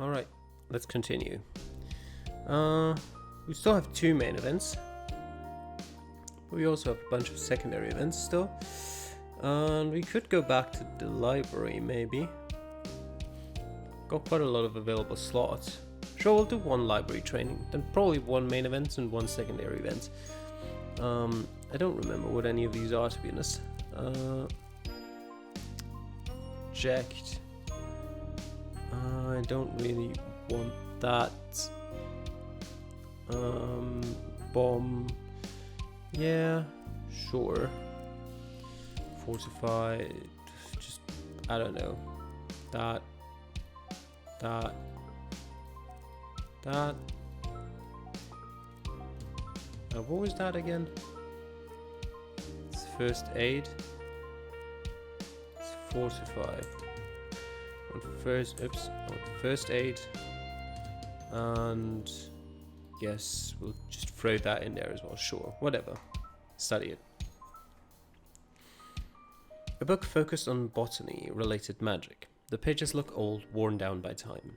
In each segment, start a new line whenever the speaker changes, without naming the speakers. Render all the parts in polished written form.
Alright, let's continue. We still have 2 main events. But we also have a bunch of secondary events still. And we could go back to the library, maybe. Got quite a lot of available slots. Sure, we'll do 1 library training, then probably 1 main event and 1 secondary event. I don't remember what any of these are, to be honest. Checked. I don't really want that. Bomb. Yeah, sure. Fortified. Just, I don't know. That. What was that again? It's first aid. It's fortified. First aid. And yes, we'll just throw that in there as well. Sure, whatever. Study it. A book focused on botany-related magic. The pages look old, worn down by time.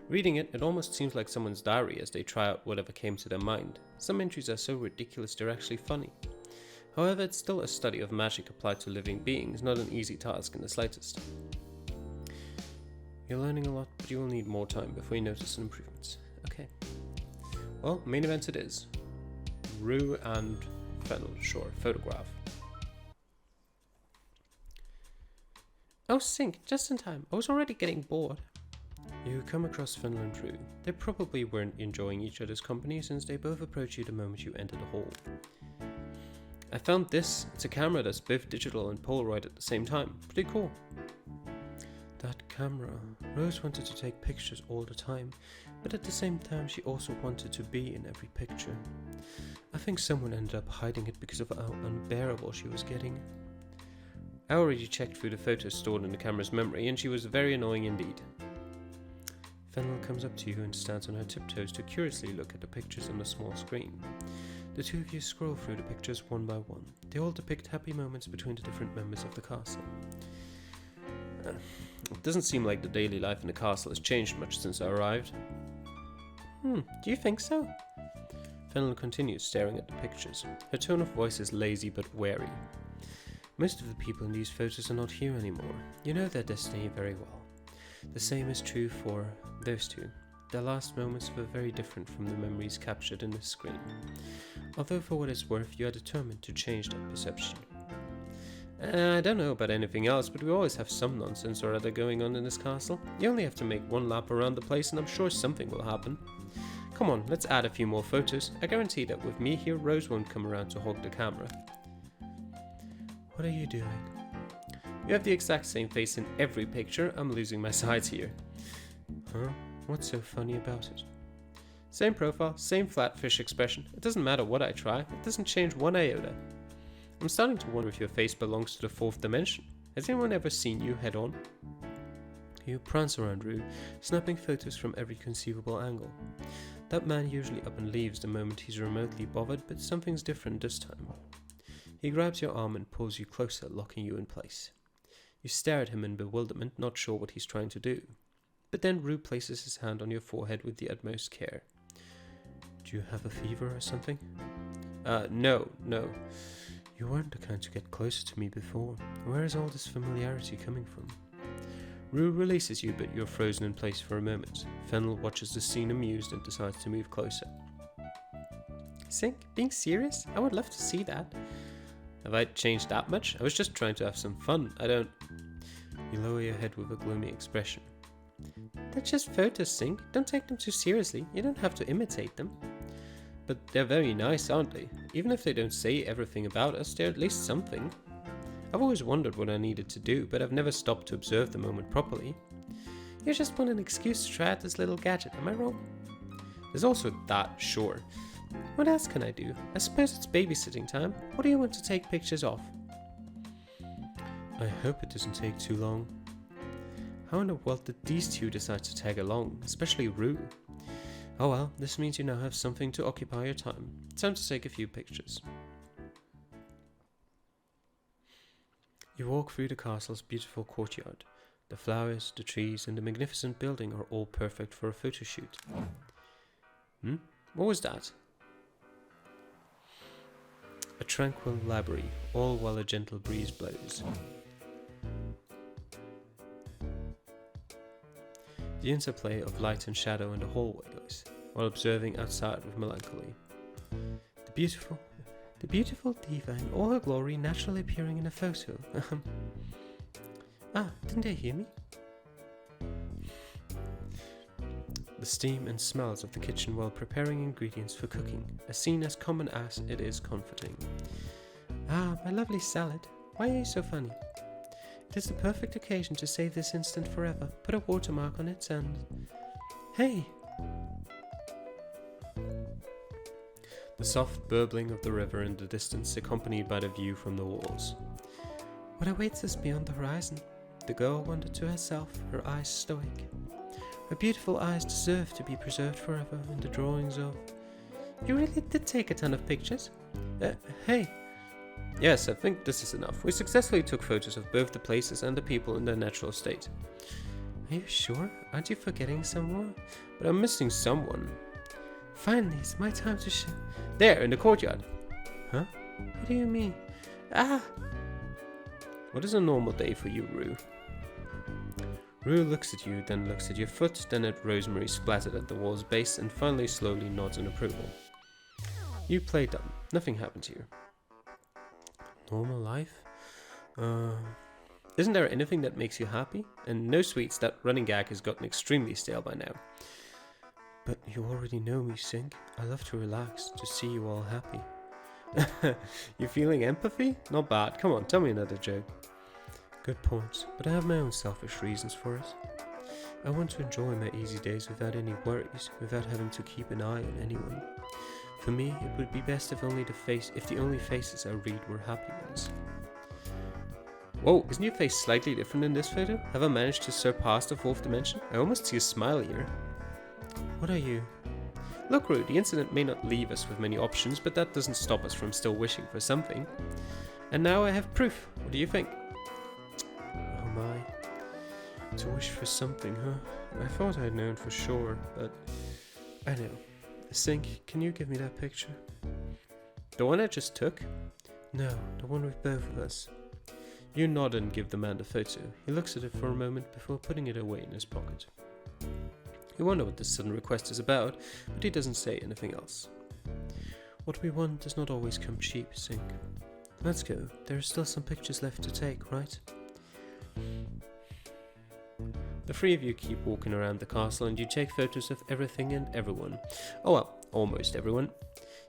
Reading it, it almost seems like someone's diary as they try out whatever came to their mind. Some entries are so ridiculous they're actually funny. However, it's still a study of magic applied to living beings, not an easy task in the slightest. You're learning a lot, but you will need more time before you notice improvements. Okay. Well, main event it is. Rue and Fennel, sure, photograph. Oh, Sync, just in time. I was already getting bored. You come across Fennel and Rue. They probably weren't enjoying each other's company since they both approached you the moment you entered the hall. I found this. It's a camera that's both digital and Polaroid at the same time. Pretty cool. That camera. Rose wanted to take pictures all the time, but at the same time she also wanted to be in every picture. I think someone ended up hiding it because of how unbearable she was getting. I already checked through the photos stored in the camera's memory, and she was very annoying indeed. Fennel comes up to you and stands on her tiptoes to curiously look at the pictures on the small screen. The two of you scroll through the pictures one by one. They all depict happy moments between the different members of the castle. It doesn't seem like the daily life in the castle has changed much since I arrived. Do you think so? Fennel continues staring at the pictures. Her tone of voice is lazy but wary. Most of the people in these photos are not here anymore. You know their destiny very well. The same is true for those two. Their last moments were very different from the memories captured in this screen. Although for what it's worth, you are determined to change that perception. I don't know about anything else, but we always have some nonsense or other going on in this castle. You only have to make 1 lap around the place and I'm sure something will happen. Come on, let's add a few more photos. I guarantee that with me here, Rose won't come around to hog the camera. What are you doing? You have the exact same face in every picture. I'm losing my sides here. Huh? What's so funny about it? Same profile, same flat fish expression. It doesn't matter what I try. It doesn't change 1 iota. I'm starting to wonder if your face belongs to the 4th dimension. Has anyone ever seen you head on? You prance around Rue, snapping photos from every conceivable angle. That man usually up and leaves the moment he's remotely bothered, but something's different this time. He grabs your arm and pulls you closer, locking you in place. You stare at him in bewilderment, not sure what he's trying to do. But then Rue places his hand on your forehead with the utmost care. Do you have a fever or something? No. You weren't the kind to get closer to me before. Where is all this familiarity coming from? Rue releases you, but you're frozen in place for a moment. Fennel watches the scene amused and decides to move closer. Sync, being serious? I would love to see that. Have I changed that much? I was just trying to have some fun. You lower your head with a gloomy expression. They're just photos, Sync. Don't take them too seriously. You don't have to imitate them. But they're very nice, aren't they? Even if they don't say everything about us, they're at least something. I've always wondered what I needed to do, but I've never stopped to observe the moment properly. You just want an excuse to try out this little gadget, am I wrong? There's also that, sure. What else can I do? I suppose it's babysitting time. What do you want to take pictures of? I hope it doesn't take too long. How in the world did these two decide to tag along, especially Rue? Oh well, this means you now have something to occupy your time. Time to take a few pictures. You walk through the castle's beautiful courtyard. The flowers, the trees, and the magnificent building are all perfect for a photo shoot. What was that? A tranquil library, all while a gentle breeze blows. The interplay of light and shadow in the hallways, while observing outside with melancholy. The beautiful diva in all her glory naturally appearing in a photo. Didn't they hear me? The steam and smells of the kitchen while preparing ingredients for cooking, a scene as common as it is comforting. Ah, my lovely salad. Why are you so funny? It is the perfect occasion to save this instant forever. Put a watermark on it and... Hey! The soft burbling of the river in the distance, accompanied by the view from the walls. What awaits us beyond the horizon? The girl wondered to herself, her eyes stoic. Her beautiful eyes deserve to be preserved forever in the drawings of... You really did take a ton of pictures? Hey. Yes, I think this is enough. We successfully took photos of both the places and the people in their natural state. Are you sure? Aren't you forgetting someone? But I'm missing someone. Finally, it's my time to show... There, in the courtyard. Huh? What do you mean? What is a normal day for you, Rue? Rue looks at you, then looks at your foot, then at rosemary splattered at the wall's base, and finally slowly nods in approval. You play dumb. Nothing happened to you. Normal life? Isn't there anything that makes you happy? And no sweets, that running gag has gotten extremely stale by now. But you already know me, Sink. I love to relax, to see you all happy. You feeling empathy? Not bad. Come on, tell me another joke. Good point, but I have my own selfish reasons for it. I want to enjoy my easy days without any worries, without having to keep an eye on anyone. For me, it would be best if the only faces I read were happy ones. Whoa, isn't your face slightly different in this photo? Have I managed to surpass the fourth dimension? I almost see a smile here. What are you? Look, Rue, the incident may not leave us with many options, but that doesn't stop us from still wishing for something. And now I have proof. What do you think? Oh my. To wish for something, huh? I thought I'd known for sure, but... I know. Sink, can you give me that picture? The one I just took? No, the one with both of us. You nod and give the man the photo. He looks at it for a moment before putting it away in his pocket. You wonder what this sudden request is about, but he doesn't say anything else. What we want does not always come cheap, Sink. Let's go. There are still some pictures left to take, right? The three of you keep walking around the castle and you take photos of everything and everyone. Oh well, almost everyone.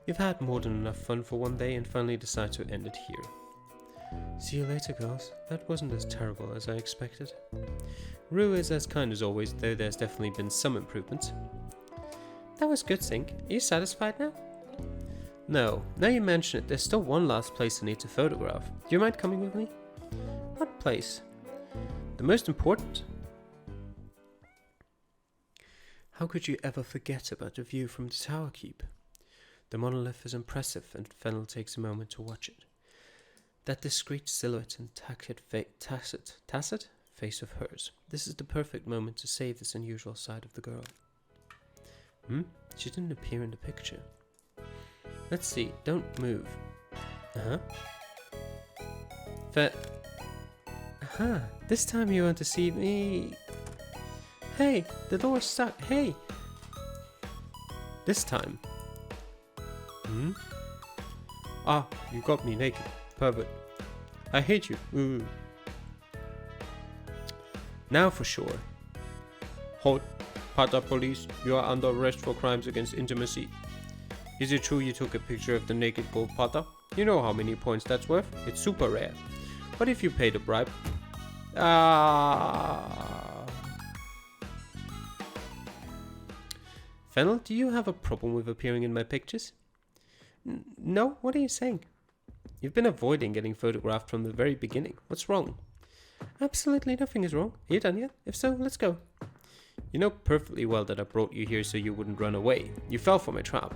You've had more than enough fun for one day and finally decide to end it here. See you later, girls. That wasn't as terrible as I expected. Rue is as kind as always, though there's definitely been some improvement. That was good, Sink. Are you satisfied now? No. Now you mention it, there's still one last place I need to photograph. Do you mind coming with me? What place? The most important. How could you ever forget about the view from the Tower Keep? The monolith is impressive and Fennel takes a moment to watch it. That discreet silhouette and tacit face of hers. This is the perfect moment to save this unusual side of the girl. She didn't appear in the picture. Let's see, don't move. This time you want to see me. Hey, the door's stuck, hey! This time. Ah, you got me naked. Pervert. I hate you. Ooh. Now for sure. Halt. Pata police, you are under arrest for crimes against intimacy. Is it true you took a picture of the naked gold Pata? You know how many points that's worth? It's super rare. But if you paid a bribe... Fennel, do you have a problem with appearing in my pictures? No, what are you saying? You've been avoiding getting photographed from the very beginning. What's wrong? Absolutely nothing is wrong. Are you done yet? If so, let's go. You know perfectly well that I brought you here so you wouldn't run away. You fell for my trap.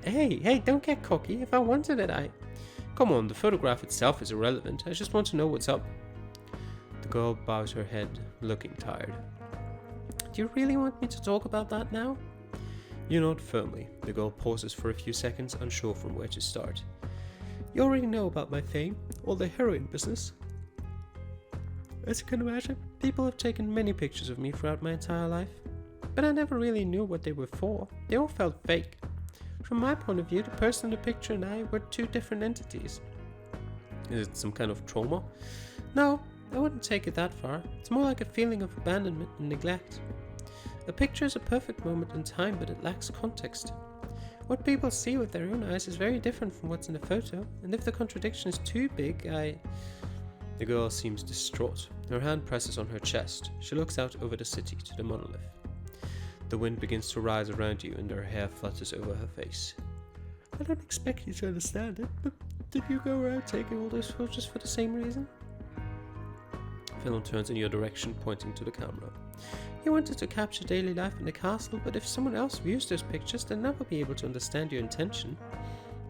Hey, don't get cocky. If I wanted it, Come on, the photograph itself is irrelevant. I just want to know what's up. The girl bows her head, looking tired. Do you really want me to talk about that now? You nod firmly. The girl pauses for a few seconds, unsure from where to start. You already know about my fame, all the heroin business. As you can imagine, people have taken many pictures of me throughout my entire life, but I never really knew what they were for. They all felt fake. From my point of view, the person in the picture and I were two different entities. Is it some kind of trauma? No, I wouldn't take it that far. It's more like a feeling of abandonment and neglect. A picture is a perfect moment in time, but it lacks context. What people see with their own eyes is very different from what's in the photo, and if the contradiction is too big, The girl seems distraught. Her hand presses on her chest. She looks out over the city to the monolith. The wind begins to rise around you and her hair flutters over her face. I don't expect you to understand it, but did you go around taking all those photos for the same reason? Phil turns in your direction, pointing to the camera. You wanted to capture daily life in the castle, but if someone else views those pictures, they'll never be able to understand your intention.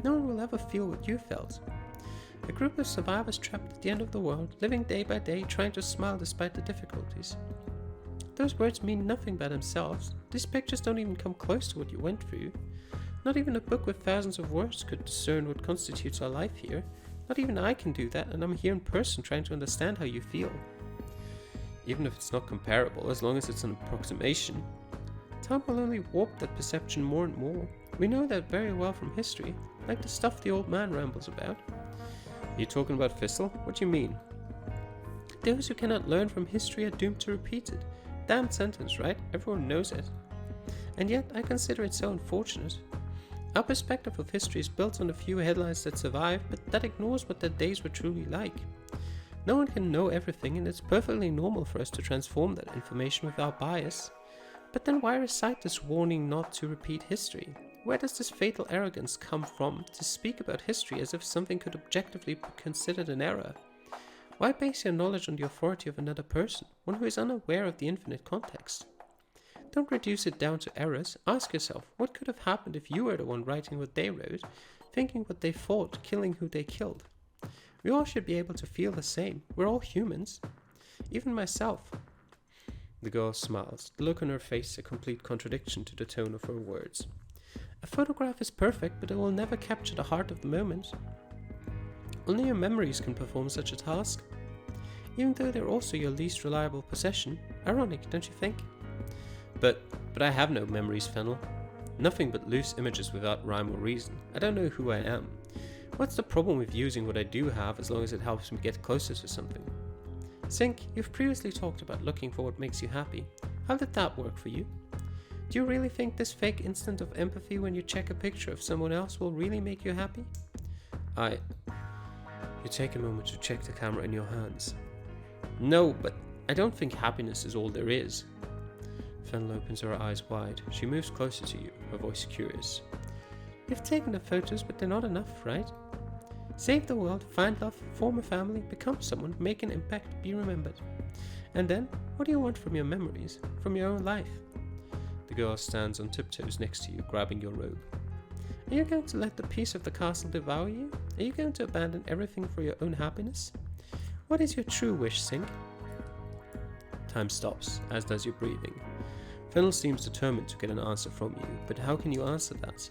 No one will ever feel what you felt. A group of survivors trapped at the end of the world, living day by day, trying to smile despite the difficulties. Those words mean nothing by themselves. These pictures don't even come close to what you went through. Not even a book with thousands of words could discern what constitutes our life here. Not even I can do that, and I'm here in person trying to understand how you feel. Even if it's not comparable, as long as it's an approximation, time will only warp that perception more and more. We know that very well from history, like the stuff the old man rambles about. Are you talking about Thistle? What do you mean? Those who cannot learn from history are doomed to repeat it. Damn sentence, right? Everyone knows it. And yet, I consider it so unfortunate. Our perspective of history is built on the few headlines that survive, but that ignores what their days were truly like. No one can know everything, and it's perfectly normal for us to transform that information without bias. But then why recite this warning not to repeat history? Where does this fatal arrogance come from to speak about history as if something could objectively be considered an error? Why base your knowledge on the authority of another person, one who is unaware of the infinite context? Don't reduce it down to errors. Ask yourself, what could have happened if you were the one writing what they wrote, thinking what they thought, killing who they killed? We all should be able to feel the same. We're all humans. Even myself. The girl smiles, the look on her face a complete contradiction to the tone of her words. A photograph is perfect, but it will never capture the heart of the moment. Only your memories can perform such a task. Even though they're also your least reliable possession. Ironic, don't you think? But I have no memories, Fennel. Nothing but loose images without rhyme or reason. I don't know who I am. What's the problem with using what I do have as long as it helps me get closer to something? Sink, you've previously talked about looking for what makes you happy. How did that work for you? Do you really think this fake instant of empathy when you check a picture of someone else will really make you happy? You take a moment to check the camera in your hands. No, but I don't think happiness is all there is. Fennel opens her eyes wide. She moves closer to you, her voice curious. You've taken the photos, but they're not enough, right? Save the world, find love, form a family, become someone, make an impact, be remembered. And then, what do you want from your memories, from your own life? The girl stands on tiptoes next to you, grabbing your robe. Are you going to let the peace of the castle devour you? Are you going to abandon everything for your own happiness? What is your true wish, Sink? Time stops, as does your breathing. Fennel seems determined to get an answer from you, but how can you answer that?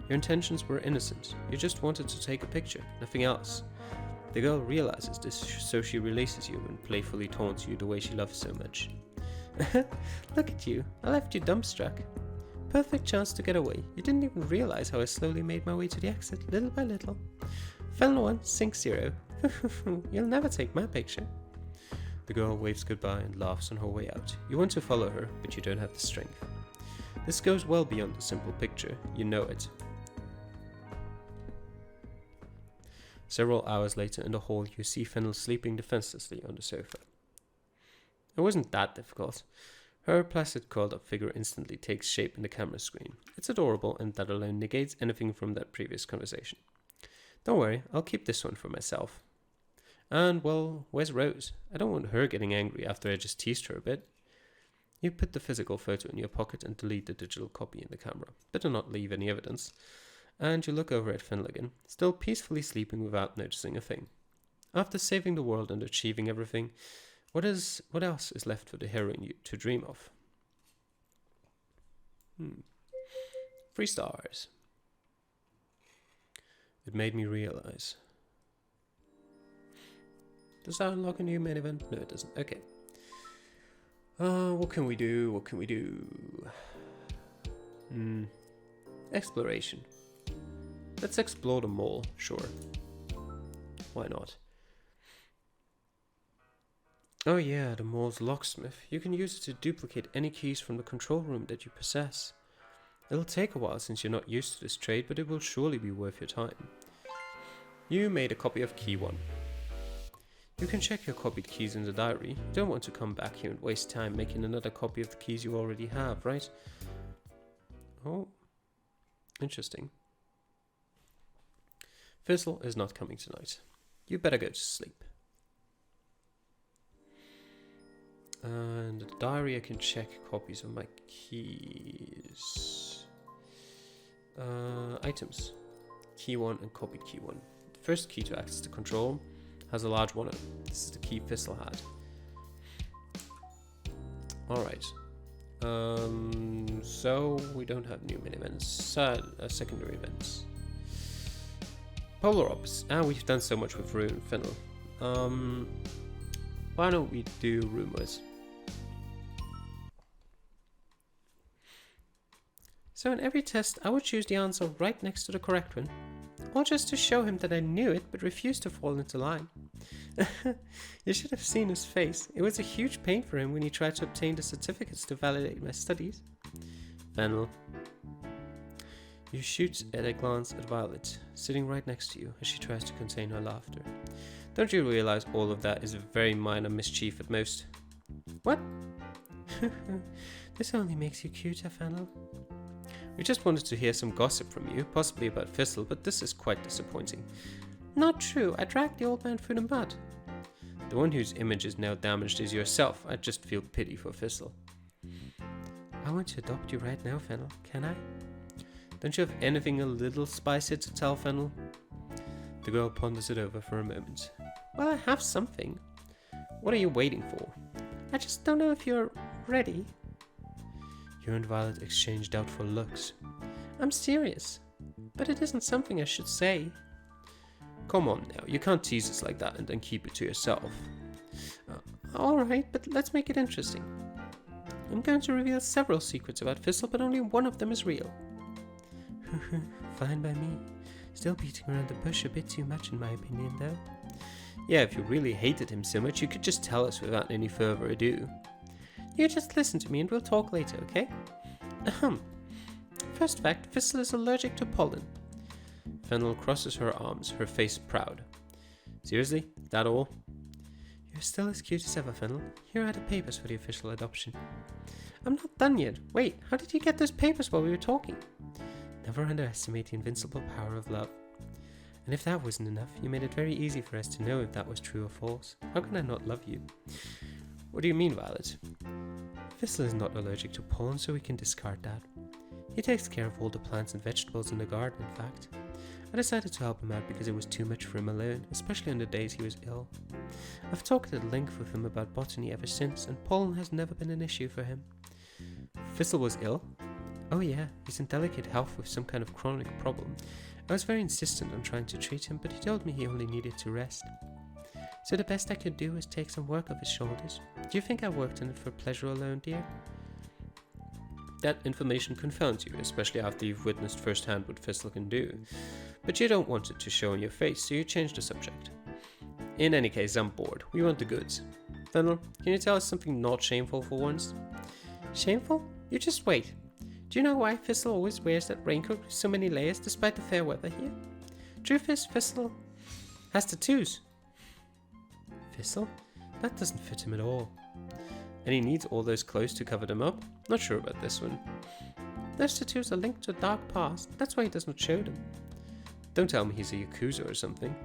Your intentions were innocent. You just wanted to take a picture, nothing else. The girl realizes this, so she releases you and playfully taunts you the way she loves so much. Look at you, I left you dumbstruck. Perfect chance to get away. You didn't even realize how I slowly made my way to the exit, little by little. Fennel 1, Sink 0. You'll never take my picture. The girl waves goodbye and laughs on her way out. You want to follow her, but you don't have the strength. This goes well beyond the simple picture, you know it. Several hours later in the hall, you see Fennel sleeping defenselessly on the sofa. It wasn't that difficult. Her placid curled up figure instantly takes shape in the camera screen. It's adorable, and that alone negates anything from that previous conversation. Don't worry, I'll keep this one for myself. And, well, where's Rose? I don't want her getting angry after I just teased her a bit. You put the physical photo in your pocket and delete the digital copy in the camera. Better not leave any evidence. And you look over at Fennel again, still peacefully sleeping without noticing a thing. After saving the world and achieving everything, What else is left for the heroine to dream of? 3 stars. It made me realize. Does that unlock a new main event? No, it doesn't. Okay. What can we do? What can we do? Exploration. Let's explore the mall, sure. Why not? Oh yeah, the mall's locksmith. You can use it to duplicate any keys from the control room that you possess. It'll take a while since you're not used to this trade, but it will surely be worth your time. You made a copy of key 1. You can check your copied keys in the diary. You don't want to come back here and waste time making another copy of the keys you already have, right? Oh, interesting. Fizzle is not coming tonight. You better go to sleep. And the diary, I can check copies of my keys. Items. Key 1 and copied key 1. The first key to access the control has a large one on it. This is the key Fizzle had. Alright. So we don't have new mini events. Secondary events. Polar Ops. We've done so much with Rune Fennel. Why don't we do rumors? So in every test, I would choose the answer right next to the correct one. All just to show him that I knew it, but refused to fall into line. You should have seen his face. It was a huge pain for him when he tried to obtain the certificates to validate my studies. Fennel. You shoot at a glance at Violet, sitting right next to you as she tries to contain her laughter. Don't you realize all of that is a very minor mischief at most? What? This only makes you cuter, Fennel. We just wanted to hear some gossip from you, possibly about Fizzle, but this is quite disappointing. Not true, I dragged the old man through the mud. The one whose image is now damaged is yourself. I just feel pity for Fizzle. I want to adopt you right now, Fennel. Can I? Don't you have anything a little spicy to tell, Fennel? The girl ponders it over for a moment. Well, I have something. What are you waiting for? I just don't know if you're ready. You and Violet exchange doubtful looks. I'm serious, but it isn't something I should say. Come on now, you can't tease us like that and then keep it to yourself. Alright, but let's make it interesting. I'm going to reveal several secrets about Fizzle, but only one of them is real. Fine by me. Still beating around the bush a bit too much in my opinion though. Yeah, if you really hated him so much, you could just tell us without any further ado. You just listen to me and we'll talk later, okay? First fact, Fizzle is allergic to pollen. Fennel crosses her arms, her face proud. Seriously? That all? You're still as cute as ever, Fennel. Here are the papers for the official adoption. I'm not done yet. Wait, how did you get those papers while we were talking? Never underestimate the invincible power of love. And if that wasn't enough, you made it very easy for us to know if that was true or false. How can I not love you? What do you mean, Violet? Fizzle is not allergic to pollen, so we can discard that. He takes care of all the plants and vegetables in the garden, in fact. I decided to help him out because it was too much for him alone, especially on the days he was ill. I've talked at length with him about botany ever since, and pollen has never been an issue for him. Fizzle was ill? Oh yeah, he's in delicate health with some kind of chronic problem. I was very insistent on trying to treat him, but he told me he only needed to rest. So the best I could do was take some work off his shoulders. Do you think I worked on it for pleasure alone, dear? That information confounds you, especially after you've witnessed firsthand what Fizzle can do. But you don't want it to show on your face, so you change the subject. In any case, I'm bored. We want the goods. Fennel, can you tell us something not shameful for once? Shameful? You just wait. Do you know why Fizzle always wears that raincoat with so many layers despite the fair weather here? Truth is, Fizzle has tattoos. Fizzle? That doesn't fit him at all. And he needs all those clothes to cover them up? Not sure about this one. Those tattoos are linked to a dark past. That's why he does not show them. Don't tell me he's a Yakuza or something.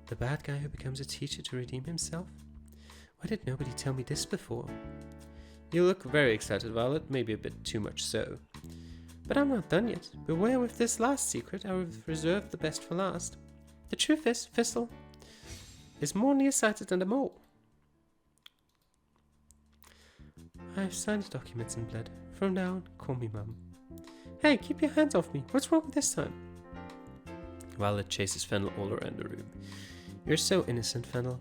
The bad guy who becomes a teacher to redeem himself? Why did nobody tell me this before? You look very excited, Violet, maybe a bit too much so. But I'm not done yet. Beware with this last secret, I have reserved the best for last. The truth is, Fizzle is more nearsighted than them all. I've signed the documents in blood. From now on, call me Mum. Hey, keep your hands off me. What's wrong this time? Violet chases Fennel all around the room. You're so innocent, Fennel.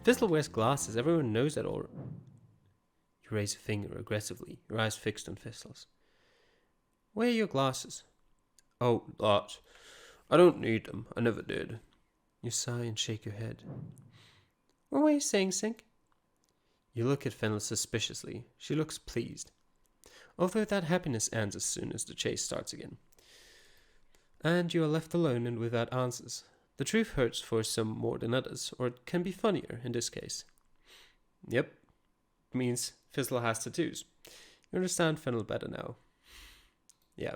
Fizzle wears glasses. Everyone knows that already. You raise a finger aggressively, your eyes fixed on Fizzle's. Where are your glasses? Oh, that. I don't need them. I never did. You sigh and shake your head. What were you saying, Sink? You look at Fennel suspiciously. She looks pleased. Although that happiness ends as soon as the chase starts again. And you are left alone and without answers. The truth hurts for some more than others, or it can be funnier in this case. Yep. Means Fizzle has tattoos. You understand Fennel better now. Yeah.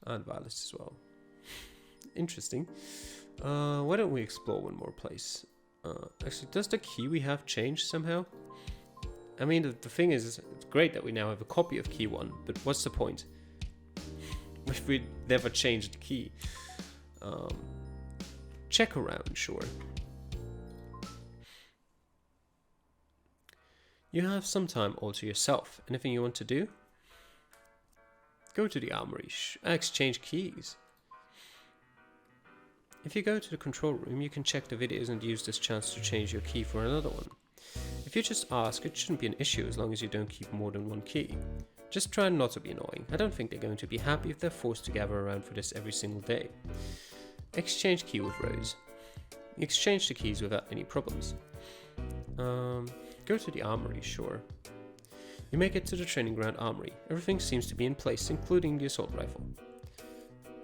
And Violet as well. Interesting. Why don't we explore one more place? Actually, does the key we have change somehow? I mean, the thing is, it's great that we now have a copy of key 1, but what's the point? If we never changed the key. Check around, sure. You have some time all to yourself. Anything you want to do? Go to the armory. Exchange keys. If you go to the control room, you can check the videos and use this chance to change your key for another one. If you just ask, it shouldn't be an issue as long as you don't keep more than one key. Just try not to be annoying. I don't think they're going to be happy if they're forced to gather around for this every single day. Exchange key with Rose. You exchange the keys without any problems. Go to the armory, sure. You make it to the training ground armory. Everything seems to be in place, including the assault rifle.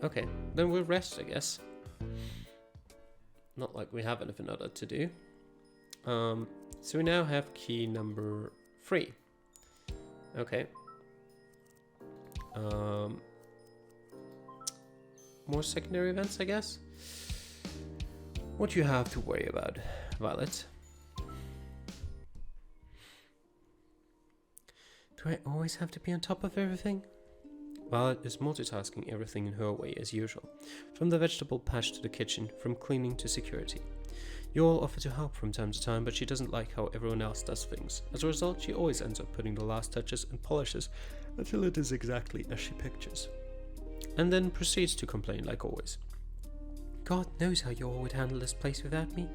Okay, then we'll rest, I guess. Not like we have anything other to do. So we now have key number 3. Okay. More secondary events, I guess? What do you have to worry about, Violet? Do I always have to be on top of everything? Violet is multitasking everything in her way as usual, from the vegetable patch to the kitchen, from cleaning to security. You all offer to help from time to time, but she doesn't like how everyone else does things. As a result, she always ends up putting the last touches and polishes until it is exactly as she pictures. And then proceeds to complain like always. God knows how you all would handle this place without me.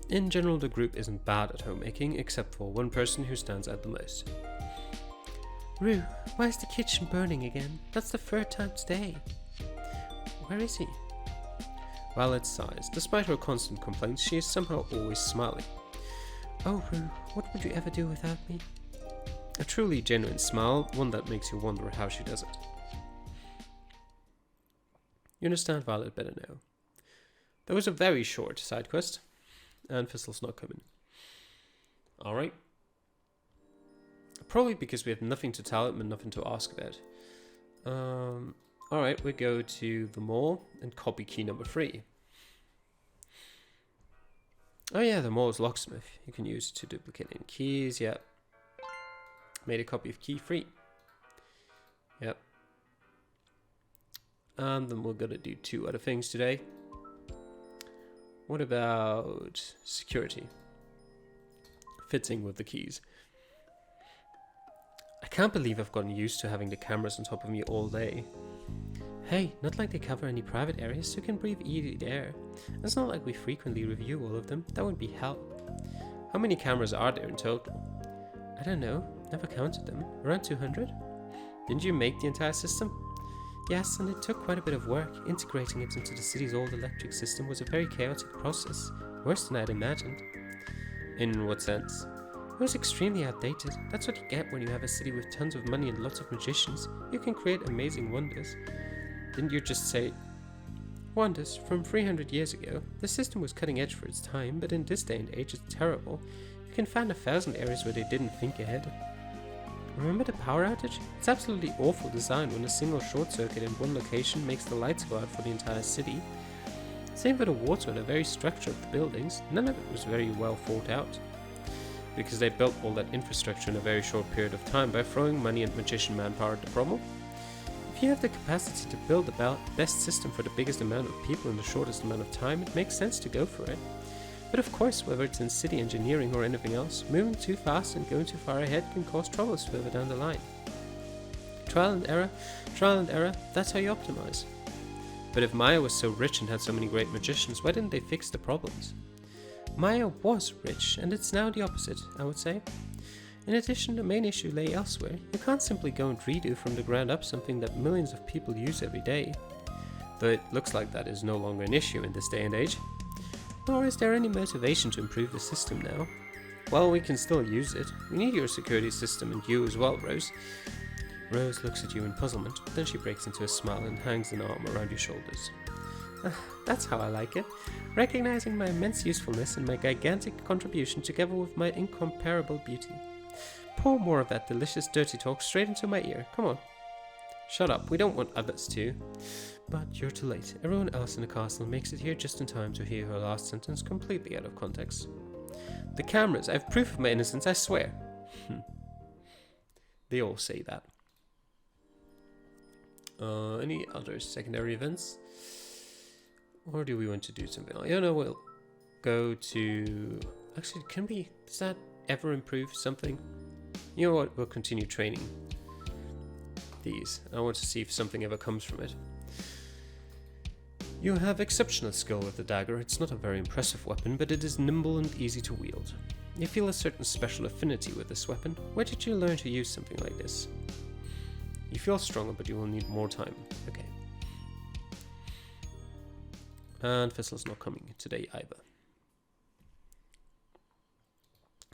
In general, the group isn't bad at homemaking, except for one person who stands out the most. Rue, why is the kitchen burning again? That's the 3rd time today. Where is he? Violet sighs. Despite her constant complaints, she is somehow always smiling. Oh, Rue, what would you ever do without me? A truly genuine smile, one that makes you wonder how she does it. You understand Violet better now. There was a very short side quest, and Fizzle's not coming. Alright. Probably because we have nothing to tell him and nothing to ask about. Alright, we go to the mall and copy key number 3. Oh yeah, the mall's locksmith. You can use it to duplicate any keys, yeah. Made a copy of key 3. Yep. And then we're gonna do 2 other things today. What about security? Fitting with the keys. I can't believe I've gotten used to having the cameras on top of me all day. Hey, not like they cover any private areas, so you can breathe easy air. It's not like we frequently review all of them. That would be hell. How many cameras are there in total? I don't know. Never counted them. Around 200? Didn't you make the entire system? Yes, and it took quite a bit of work. Integrating it into the city's old electric system was a very chaotic process. Worse than I'd imagined. In what sense? It was extremely outdated. That's what you get when you have a city with tons of money and lots of magicians. You can create amazing wonders. Didn't you just say... Wonders from 300 years ago? The system was cutting edge for its time, but in this day and age it's terrible. You can find 1,000 areas where they didn't think ahead. Remember the power outage? It's absolutely awful design when a single short circuit in one location makes the lights go out for the entire city. Same for the water and the very structure of the buildings. None of it was very well thought out. Because they built all that infrastructure in a very short period of time by throwing money and magician manpower at the problem. If you have the capacity to build the best system for the biggest amount of people in the shortest amount of time, it makes sense to go for it. But of course, whether it's in city engineering or anything else, moving too fast and going too far ahead can cause troubles further down the line. Trial and error, that's how you optimize. But if Maya was so rich and had so many great magicians, why didn't they fix the problems? Maya was rich, and it's now the opposite, I would say. In addition, the main issue lay elsewhere. You can't simply go and redo from the ground up something that millions of people use every day. Though it looks like that is no longer an issue in this day and age. Nor is there any motivation to improve the system now. Well, we can still use it. We need your security system and you as well, Rose. Rose looks at you in puzzlement, but then she breaks into a smile and hangs an arm around your shoulders. That's how I like it. Recognizing my immense usefulness and my gigantic contribution together with my incomparable beauty. Pour more of that delicious dirty talk straight into my ear. Come on. Shut up, we don't want others to. But you're too late. Everyone else in the castle makes it here just in time to hear her last sentence completely out of context. The cameras, I have proof of my innocence, I swear. They all say that. Any other secondary events? Or do we want to do something else? Yeah, no, we'll go to... Actually, does that ever improve something? You know what, we'll continue training these. I want to see if something ever comes from it. You have exceptional skill with the dagger. It's not a very impressive weapon, but it is nimble and easy to wield. You feel a certain special affinity with this weapon. Where did you learn to use something like this? You feel stronger, but you will need more time. Okay. And Thistle's not coming today either.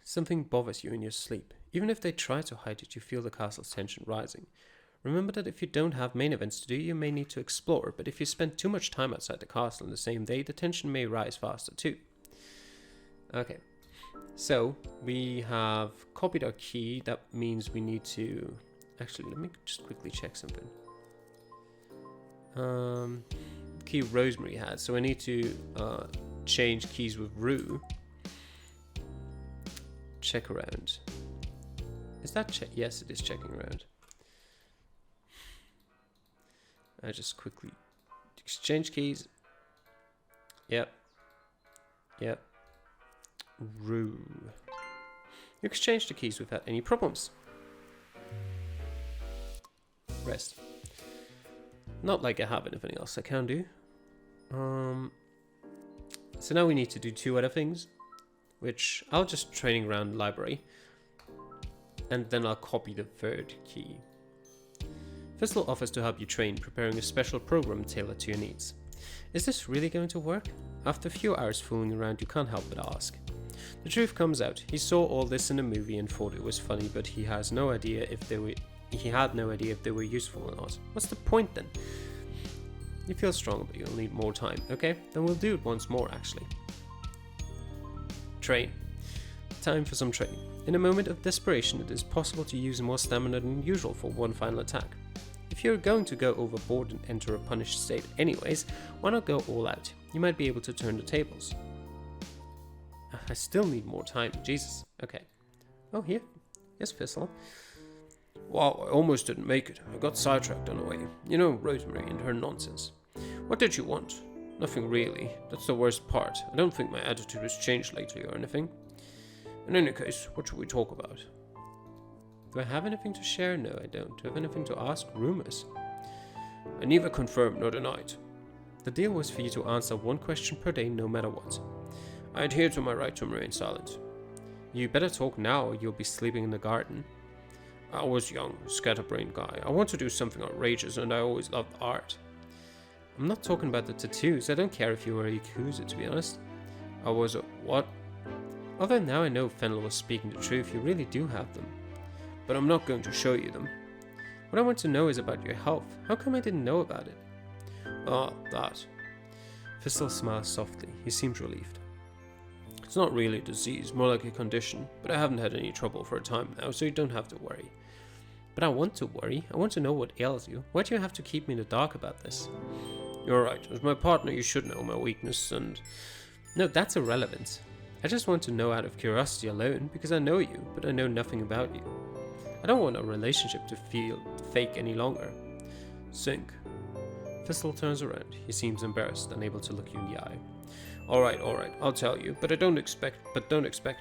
Something bothers you in your sleep. Even if they try to hide it, you feel the castle's tension rising. Remember that if you don't have main events to do, you may need to explore, but if you spend too much time outside the castle in the same day, the tension may rise faster too. Okay, so we have copied our key. That means we need to... Actually, let me just quickly check something. Key Rosemary had, so I need to change keys with Rue. Check around. Is that check? Yes, it is checking around. I just quickly exchange keys. Yep. Rue. You exchange the keys without any problems. Rest. Not like I have anything else I can do. So now we need to do two other things, which I'll just training around the library, and then I'll copy the third key. Thistle offers to help you train, preparing a special program tailored to your needs. Is this really going to work? After a few hours fooling around, you can't help but ask. The truth comes out. He saw all this in a movie and thought it was funny, but he has no idea if they were useful or not. What's the point then? You feel stronger, but you'll need more time. Okay, then we'll do it once more actually. Train. Time for some training. In a moment of desperation, it is possible to use more stamina than usual for one final attack. If you're going to go overboard and enter a punished state anyways, why not go all out? You might be able to turn the tables. I still need more time, Jesus. Okay. Oh, here. Yes, Thistle. Wow, I almost didn't make it. I got sidetracked on the way. You know, Rosemary and her nonsense. What did you want? Nothing really. That's the worst part. I don't think my attitude has changed lately or anything. In any case, what should we talk about? Do I have anything to share? No, I don't. Do I have anything to ask? Rumors. I neither confirm nor denied. The deal was for you to answer one question per day, no matter what. I adhere to my right to remain silent. You better talk now or you'll be sleeping in the garden. I was young, scatterbrained guy. I want to do something outrageous and I always loved art. I'm not talking about the tattoos. I don't care if you were a Yakuza, to be honest. I was a what? Although now I know Fennel was speaking the truth, you really do have them. But I'm not going to show you them. What I want to know is about your health. How come I didn't know about it? Ah, that. Thistle smiles softly. He seems relieved. It's not really a disease, more like a condition, but I haven't had any trouble for a time now, so you don't have to worry. But I want to worry. I want to know what ails you. Why do you have to keep me in the dark about this? You're right. As my partner, you should know my weakness and... No, that's irrelevant. I just want to know out of curiosity alone, because I know you, but I know nothing about you. I don't want a relationship to feel fake any longer. Sink. Thistle turns around. He seems embarrassed, unable to look you in the eye. Alright, I'll tell you, but don't expect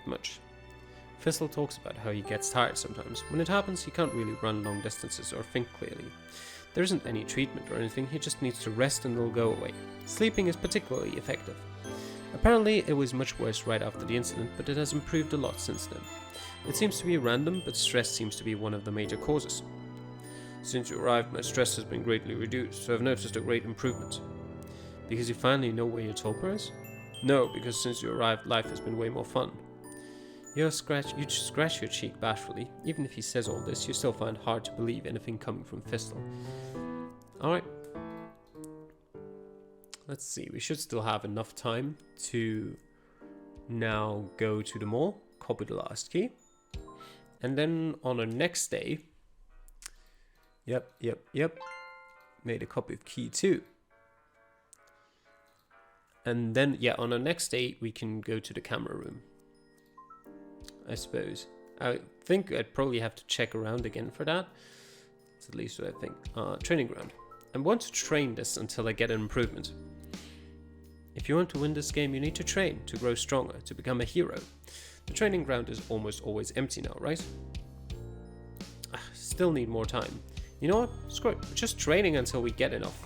much. Fizzle talks about how he gets tired sometimes. When it happens, he can't really run long distances or think clearly. There isn't any treatment or anything, he just needs to rest and it'll go away. Sleeping is particularly effective. Apparently, it was much worse right after the incident, but it has improved a lot since then. It seems to be random, but stress seems to be one of the major causes. Since you arrived, my stress has been greatly reduced, so I've noticed a great improvement. Because you finally know where your tulpa is? No, because since you arrived, life has been way more fun. You scratch your cheek bashfully. Even if he says all this, you still find it hard to believe anything coming from Fizzle. Alright. Let's see, we should still have enough time to now go to the mall, copy the last key. And then on our next day... Yep. Made a copy of key 2. And then, yeah, on our next day, we can go to the camera room. I suppose. I think I'd probably have to check around again for that. That's at least what I think. Training ground. I want to train this until I get an improvement. If you want to win this game, you need to train, to grow stronger, to become a hero. The training ground is almost always empty now, right? Still need more time. You know what? Screw it. We're just training until we get enough.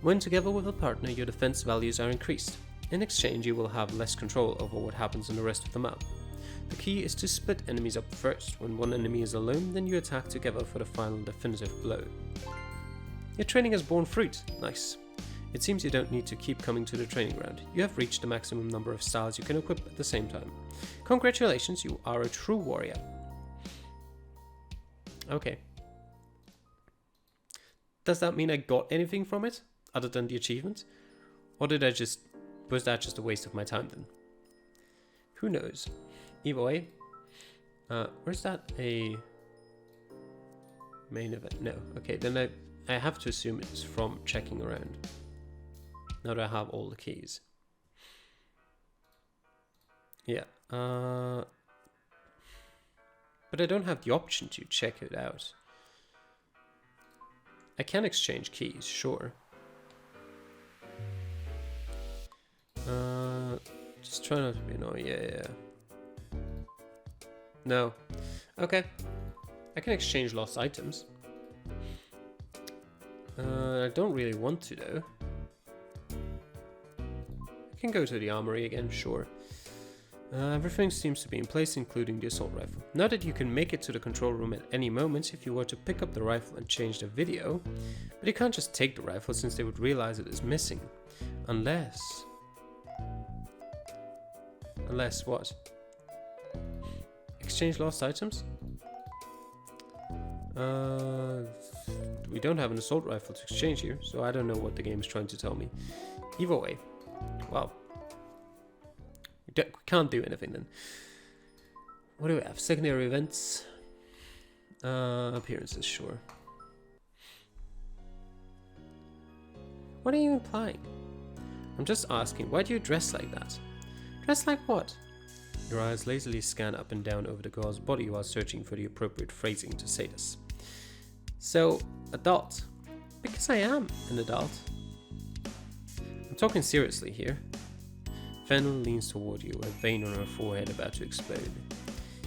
When together with a partner, your defense values are increased. In exchange, you will have less control over what happens in the rest of the map. The key is to split enemies up first. When one enemy is alone, then you attack together for the final definitive blow. Your training has borne fruit. Nice. It seems you don't need to keep coming to the training ground. You have reached the maximum number of styles you can equip at the same time. Congratulations, you are a true warrior. Okay. Does that mean I got anything from it, other than the achievement? Or was that just a waste of my time then? Who knows? Either way. Where's that a main event? No. Okay, then I have to assume it's from checking around. Now that I have all the keys. Yeah. But I don't have the option to check it out. I can exchange keys, sure. Just try not to be annoying. Yeah. No. Okay. I can exchange lost items. I don't really want to though. I can go to the armory again, sure. Everything seems to be in place, including the assault rifle. Now that you can make it to the control room at any moment if you were to pick up the rifle and change the video, but you can't just take the rifle since they would realize it is missing. Unless what? Exchange lost items? We don't have an assault rifle to exchange here, so I don't know what the game is trying to tell me. Either way. Well. We can't do anything then. What do we have? Secondary events. Appearances, sure. What are you implying? I'm just asking, why do you dress like that? Dress like what? Your eyes lazily scan up and down over the girl's body while searching for the appropriate phrasing to say this. So, adult. Because I am an adult. I'm talking seriously here. Fennel leans toward you, a vein on her forehead about to explode.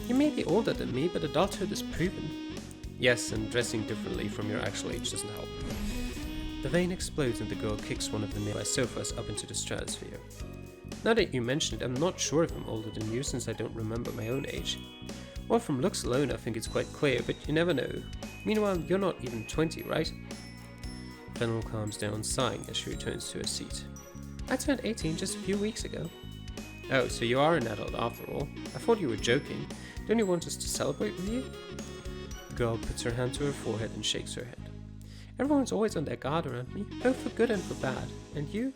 You may be older than me, but adulthood is proven. Yes, and dressing differently from your actual age doesn't help. The vein explodes and the girl kicks one of the nearby sofas up into the stratosphere. Now that you mention it, I'm not sure if I'm older than you since I don't remember my own age. Well, from looks alone I think it's quite clear, but you never know. Meanwhile, you're not even 20, right? Fennel calms down, sighing as she returns to her seat. I turned 18 just a few weeks ago. Oh, so you are an adult after all. I thought you were joking. Don't you want us to celebrate with you? The girl puts her hand to her forehead and shakes her head. Everyone's always on their guard around me, both for good and for bad. And you?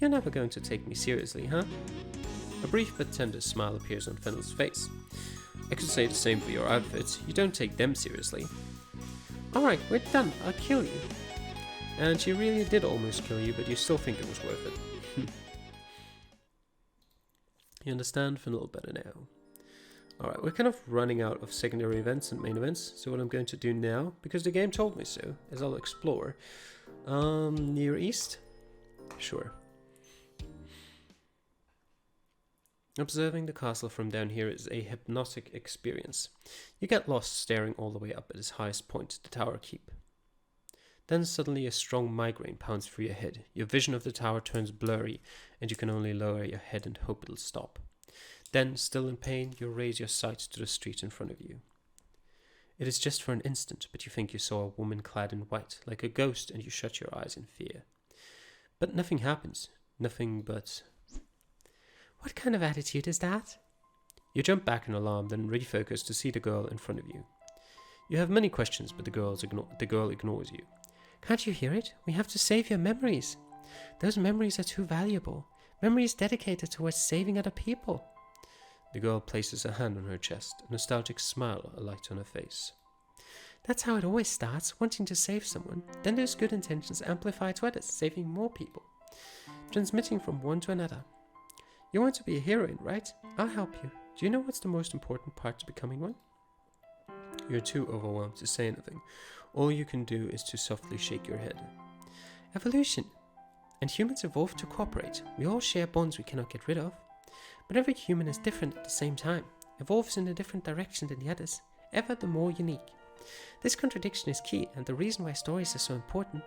You're never going to take me seriously, huh? A brief but tender smile appears on Fennel's face. I could say the same for your outfits. You don't take them seriously. Alright, we're done. I'll kill you. And she really did almost kill you, but you still think it was worth it. You understand Fennel better now. Alright, we're kind of running out of secondary events and main events, so what I'm going to do now, because the game told me so, is I'll explore Near East. Sure. Observing the castle from down here is a hypnotic experience. You get lost staring all the way up at its highest point, the tower keep. Then suddenly a strong migraine pounds through your head. Your vision of the tower turns blurry, and you can only lower your head and hope it'll stop. Then, still in pain, you raise your sight to the street in front of you. It is just for an instant, but you think you saw a woman clad in white, like a ghost, and you shut your eyes in fear. But nothing happens. Nothing but... What kind of attitude is that? You jump back in alarm, then refocus to see the girl in front of you. You have many questions, but the girl ignores you. Can't you hear it? We have to save your memories. Those memories are too valuable. Memories dedicated towards saving other people. The girl places a hand on her chest, a nostalgic smile alight on her face. That's how it always starts, wanting to save someone. Then those good intentions amplify to others, saving more people. Transmitting from one to another. You want to be a heroine, right? I'll help you. Do you know what's the most important part to becoming one? You're too overwhelmed to say anything. All you can do is to softly shake your head. Evolution. And humans evolve to cooperate. We all share bonds we cannot get rid of. But every human is different at the same time, evolves in a different direction than the others, ever the more unique. This contradiction is key, and the reason why stories are so important.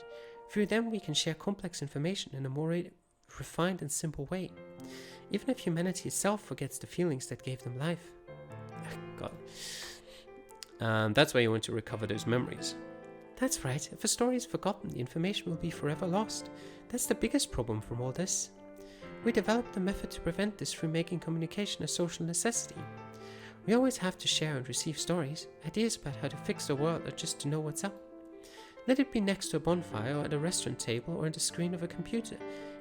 Through them we can share complex information in a more refined and simple way. Even if humanity itself forgets the feelings that gave them life. God. And that's why you want to recover those memories. That's right, if a story is forgotten, the information will be forever lost. That's the biggest problem from all this. We developed a method to prevent this through making communication a social necessity. We always have to share and receive stories, ideas about how to fix the world or just to know what's up. Let it be next to a bonfire or at a restaurant table or on the screen of a computer.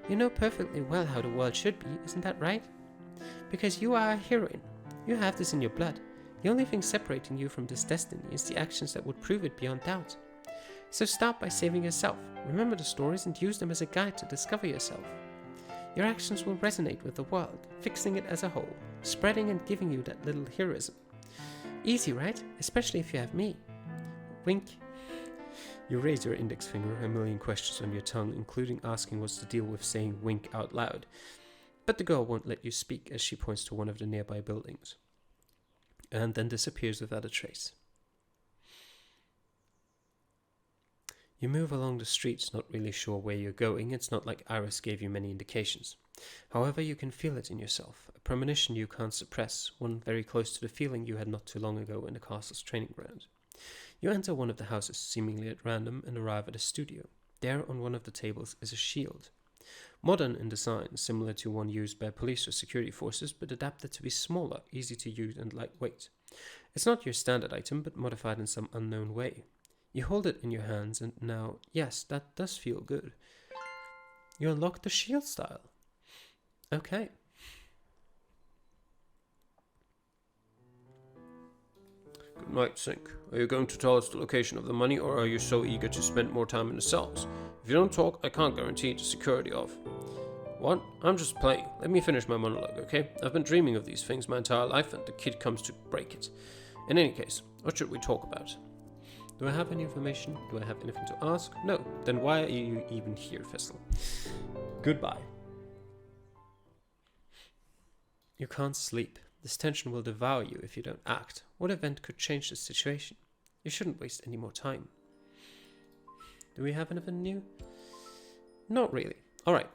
You know perfectly well how the world should be, isn't that right? Because you are a heroine. You have this in your blood. The only thing separating you from this destiny is the actions that would prove it beyond doubt. So start by saving yourself. Remember the stories and use them as a guide to discover yourself. Your actions will resonate with the world, fixing it as a whole, spreading and giving you that little heroism. Easy, right? Especially if you have me. Wink. You raise your index finger, a million questions on your tongue, including asking what's the deal with saying wink out loud. But the girl won't let you speak as she points to one of the nearby buildings, and then disappears without a trace. You move along the streets, not really sure where you're going. It's not like Iris gave you many indications. However, you can feel it in yourself, a premonition you can't suppress, one very close to the feeling you had not too long ago in the castle's training ground. You enter one of the houses, seemingly at random, and arrive at a studio. There, on one of the tables, is a shield. Modern in design, similar to one used by police or security forces, but adapted to be smaller, easy to use, and lightweight. It's not your standard item, but modified in some unknown way. You hold it in your hands, and now, yes, that does feel good. You unlock the shield style. Okay. Good night, Sink. Are you going to tell us the location of the money, or are you so eager to spend more time in the cells? If you don't talk, I can't guarantee the security of... What? I'm just playing. Let me finish my monologue, okay? I've been dreaming of these things my entire life, and the kid comes to break it. In any case, what should we talk about? Do I have any information? Do I have anything to ask? No. Then why are you even here, Fessel? Goodbye. You can't sleep. This tension will devour you if you don't act. What event could change the situation? You shouldn't waste any more time. Do we have anything new? Not really. Alright.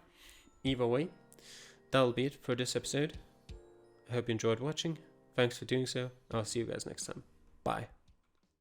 Either way, that'll be it for this episode. I hope you enjoyed watching. Thanks for doing so. I'll see you guys next time. Bye.